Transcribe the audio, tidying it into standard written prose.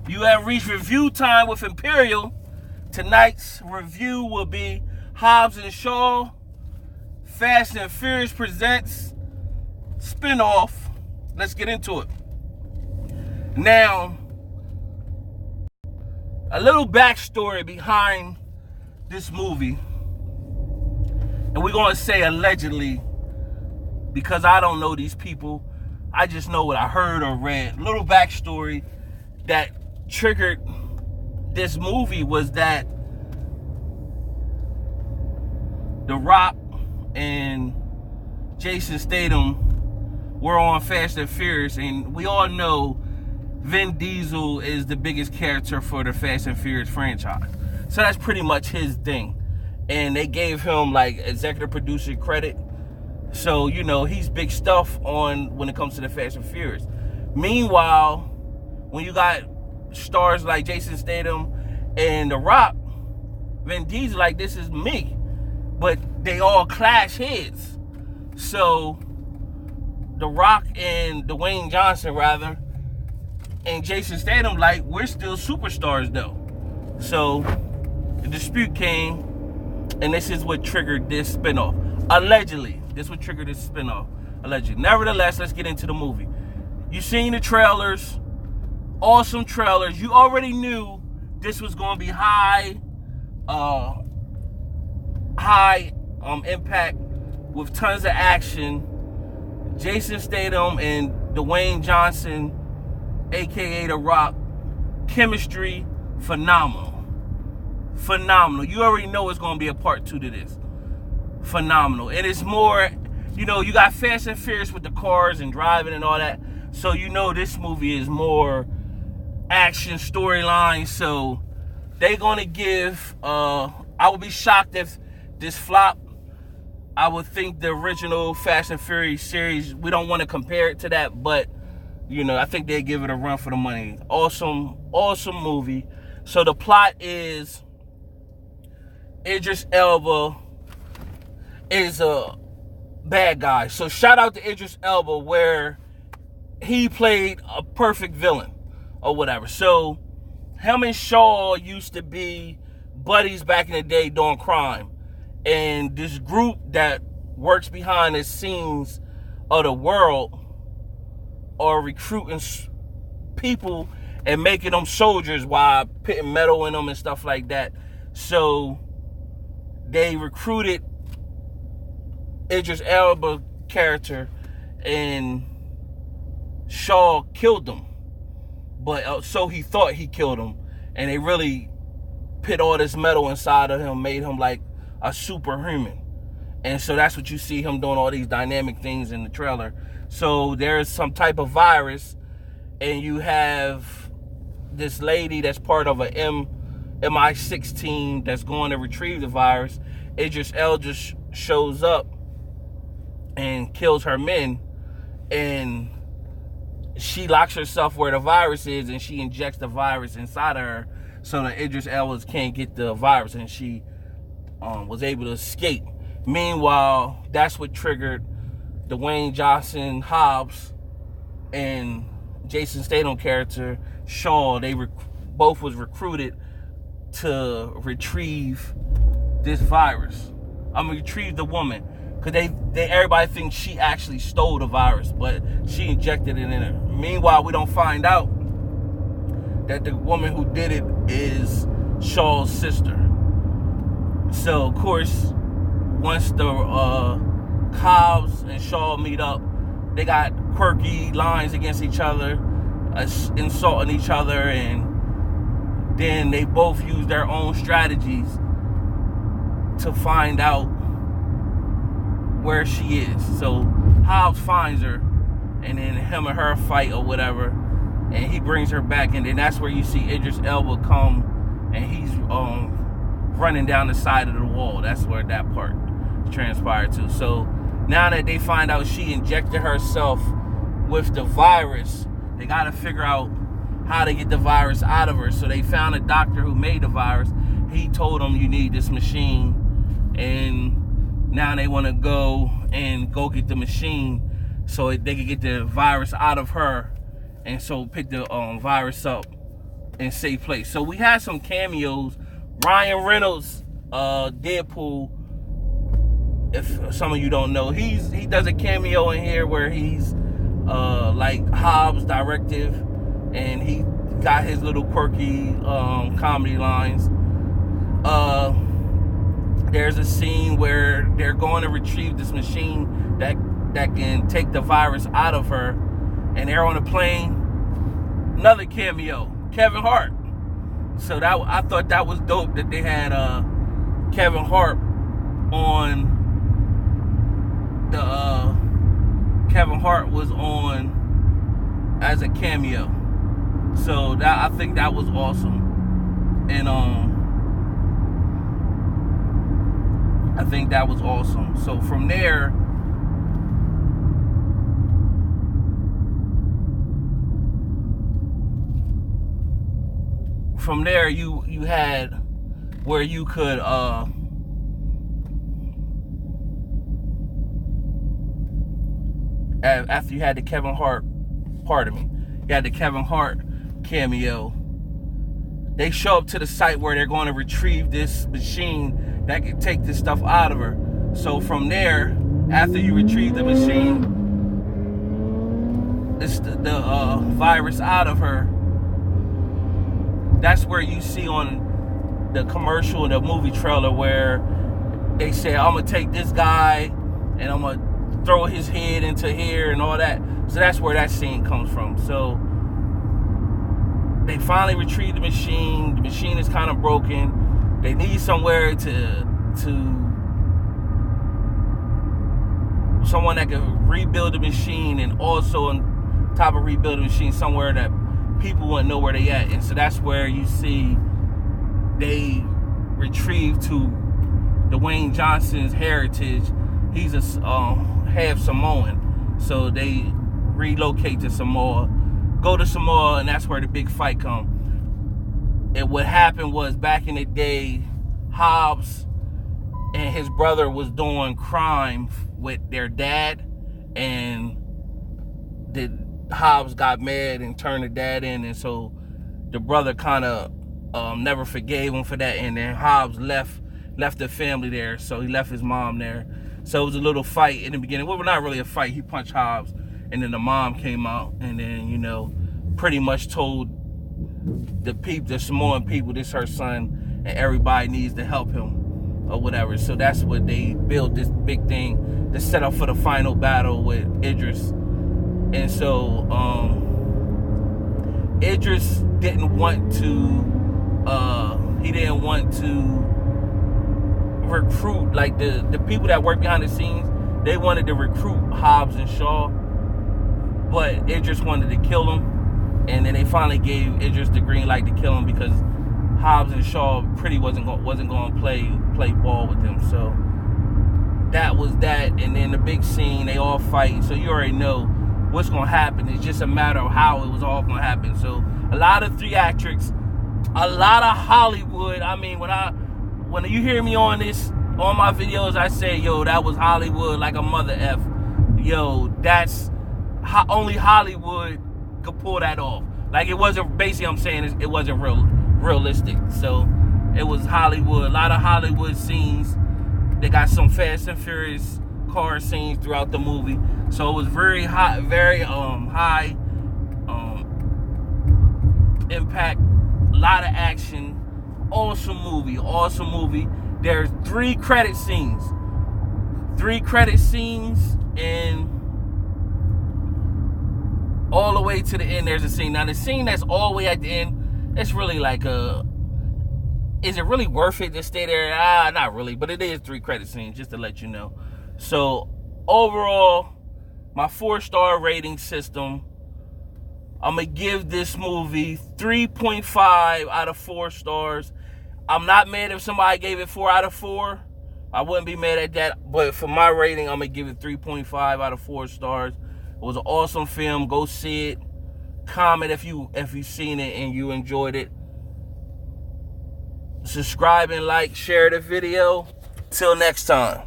You have reached review time with Imperial. Tonight's review will be Hobbs and Shaw, Fast and Furious presents spinoff. Let's get into it. Now, a little backstory behind this movie, and we're going to say allegedly because I don't know these people. I just know what I heard or read. Little backstory that triggered this movie was that The Rock and Jason Statham were on Fast and Furious, and we all know Vin Diesel is the biggest character for the Fast and Furious franchise. So that's pretty much his thing. And they gave him like executive producer credit. So, you know, he's big stuff on when it comes to the Fast and Furious. Meanwhile, when you got stars like Jason Statham and The Rock, Vin Diesel, like, this is me. But they all clash heads. So, The Rock and Dwayne Johnson, rather, and Jason Statham, like, we're still superstars, though. So, the dispute came, and this is what triggered this spinoff. Allegedly. This would trigger this spinoff. Allegedly. Nevertheless, let's get into the movie. You seen the trailers. Awesome trailers. You already knew this was going to be high impact with tons of action. Jason Statham and Dwayne Johnson, aka The Rock, chemistry phenomenal. You already know it's going to be a part 2 to this. Phenomenal. It is more, you know, you got Fast and Furious with the cars and driving and all that. So you know this movie is more action storyline. So they're going to give, I would be shocked if this flop. I would think the original Fast and Furious series, we don't want to compare it to that, but, you know, I think they give it a run for the money. Awesome movie. So the plot is Idris Elba is a bad guy. So shout out to Idris Elba, where he played a perfect villain or whatever. So him and Shaw used to be buddies back in the day doing crime. And this group that works behind the scenes of the world are recruiting people and making them soldiers while putting metal in them and stuff like that. So they recruited Idris Elba character, and Shaw killed him. But so he thought he killed him, and they really put all this metal inside of him, made him like a superhuman. And so that's what you see him doing, all these dynamic things in the trailer. So there's some type of virus, and you have this lady that's part of a MI6 team that's going to retrieve the virus. Idris Elba shows up and kills her men, and she locks herself where the virus is, and she injects the virus inside of her so that Idris Elba can't get the virus, and she was able to escape. Meanwhile, that's what triggered Dwayne Johnson, Hobbs, and Jason Statham character Shaw. They both was recruited to retrieve this virus. Retrieve the woman. Because everybody thinks she actually stole the virus, but she injected it in her. Meanwhile, we don't find out that the woman who did it is Shaw's sister. So, of course, once the Hobbs and Shaw meet up, they got quirky lines against each other, insulting each other, and then they both use their own strategies to find out where she is. So Hobbs finds her, and then him and her fight or whatever, and he brings her back, and then that's where you see Idris Elba come, and he's running down the side of the wall. That's where that part transpired to. So now that they find out she injected herself with the virus, they got to figure out how to get the virus out of her. So they found a doctor who made the virus. He told them, you need this machine, and now they want to go get the machine so they can get the virus out of her, and so pick the virus up and safe place. So we had some cameos. Ryan Reynolds, Deadpool, if some of you don't know, he does a cameo in here where he's like Hobbs directive, and he got his little quirky comedy lines. There's a scene where they're going to retrieve this machine that can take the virus out of her, and they're on a plane. Another cameo, Kevin Hart. So that, I thought that was dope that they had Kevin Hart on the Kevin Hart was on as a cameo. So that, I think that was awesome. And I think that was awesome. So from there, you had where you could after you had the Kevin Hart, you had the Kevin Hart cameo. They show up to the site where they're going to retrieve this machine that can take this stuff out of her. So from there, after you retrieve the machine, it's the virus out of her. That's where you see on the commercial, the movie trailer, where they say, I'm going to take this guy and I'm going to throw his head into here and all that. So that's where that scene comes from. So they finally retrieve the machine. The machine is kind of broken. They need somewhere to someone that can rebuild the machine, and also on top of rebuilding the machine, somewhere that people wouldn't know where they at. And so that's where you see they retrieve to Dwayne Johnson's heritage. He's a half Samoan, so they relocate to Samoa, go to Samoa, and that's where the big fight come. And what happened was, back in the day, Hobbs and his brother was doing crime with their dad, and Hobbs got mad and turned the dad in, and so the brother kind of never forgave him for that, and then Hobbs left the family there, so he left his mom there. So it was a little fight in the beginning. Well, not really a fight. He punched Hobbs, and then the mom came out, and then, you know, pretty much told the Samoan people, this her son, and everybody needs to help him or whatever. So that's what they built, this big thing to set up for the final battle with Idris. And so Idris didn't want to recruit, like the people that work behind the scenes, they wanted to recruit Hobbs and Shaw, but Idris wanted to kill him. And then they finally gave Idris the green light to kill him, because Hobbs and Shaw pretty wasn't going to play ball with him. So that was that. And then the big scene, they all fight. So you already know what's going to happen. It's just a matter of how it was all going to happen. So a lot of theatrics, a lot of Hollywood. I mean, when you hear me on my videos, I say, yo, that was Hollywood like a mother F. Yo, that's only Hollywood could pull that off. Like, it wasn't, basically I'm saying it wasn't realistic. So it was Hollywood, a lot of Hollywood scenes. They got some Fast and Furious car scenes throughout the movie. So it was very high impact, a lot of action, awesome movie. There's 3 credit scenes, and all the way to the end, there's a scene. Now, the scene that's all the way at the end, it's really like is it really worth it to stay there? Not really, but it is 3 credit scenes, just to let you know. So, overall, my 4-star rating system, I'm going to give this movie 3.5 out of 4 stars. I'm not mad if somebody gave it 4 out of 4. I wouldn't be mad at that. But for my rating, I'm going to give it 3.5 out of 4 stars. It was an awesome film. Go see it. Comment if you've seen it and you enjoyed it. Subscribe and like, share the video. Till next time.